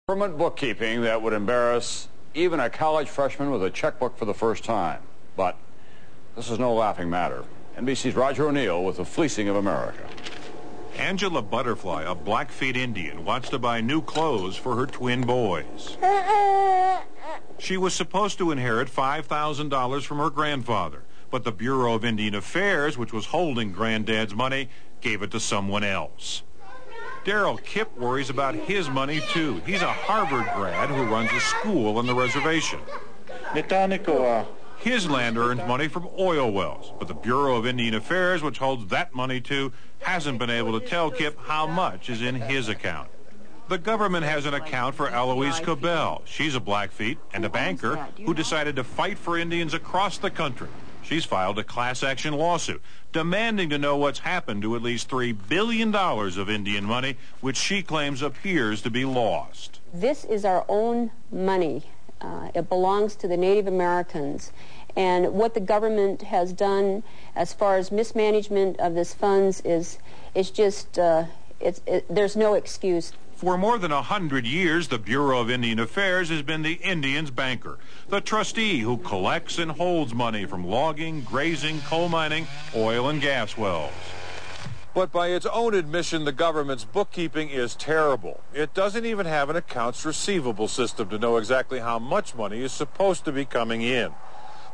Government bookkeeping that would embarrass even a college freshman with a checkbook for the first time. But this is no laughing matter. NBC's Roger O'Neill with the fleecing of America. Angela Butterfly, a Blackfeet Indian, wants to buy new clothes for her twin boys. She was supposed to inherit $5,000 from her grandfather, but the Bureau of Indian Affairs, which was holding Granddad's money, gave it to someone else. Daryl Kipp worries about his money, too. He's a Harvard grad who runs a school on the reservation. His land earns money from oil wells, but the Bureau of Indian Affairs, which holds that money, too, hasn't been able to tell Kipp how much is in his account. The government has an account for Eloise Cobell. She's a Blackfeet and a banker who decided to fight for Indians across the country. She's filed a class-action lawsuit demanding to know what's happened to at least $3 billion of Indian money, which she claims appears to be lost. This is our own money. It belongs to the Native Americans. And what the government has done as far as mismanagement of this funds is just, there's no excuse. For more than 100 years, the Bureau of Indian Affairs has been the Indians' banker, the trustee who collects and holds money from logging, grazing, coal mining, oil and gas wells. But by its own admission, the government's bookkeeping is terrible. It doesn't even have an accounts receivable system to know exactly how much money is supposed to be coming in.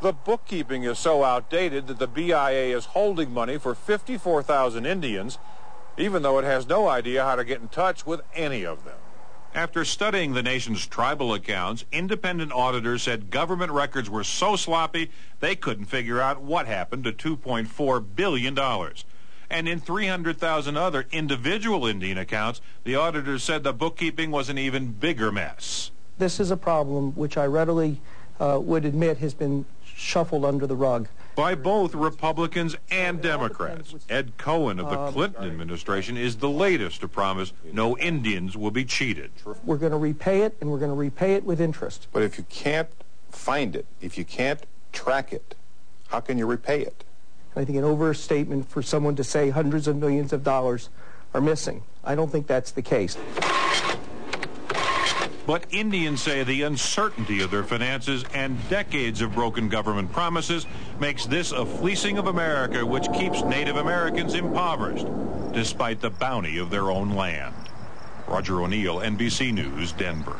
The bookkeeping is so outdated that the BIA is holding money for 54,000 Indians, even though it has no idea how to get in touch with any of them. After studying the nation's tribal accounts, independent auditors said government records were so sloppy they couldn't figure out what happened to $2.4 billion. And in 300,000 other individual Indian accounts, the auditors said the bookkeeping was an even bigger mess. This is a problem which I readily would admit has been shuffled under the rug. By both Republicans and Democrats. Ed Cohen of the Clinton administration is the latest to promise no Indians will be cheated. We're going to repay it, and we're going to repay it with interest. But if you can't find it, if you can't track it, how can you repay it? I think an overstatement for someone to say hundreds of millions of dollars are missing. I don't think that's the case. But Indians say the uncertainty of their finances and decades of broken government promises makes this a fleecing of America which keeps Native Americans impoverished, despite the bounty of their own land. Roger O'Neill, NBC News, Denver.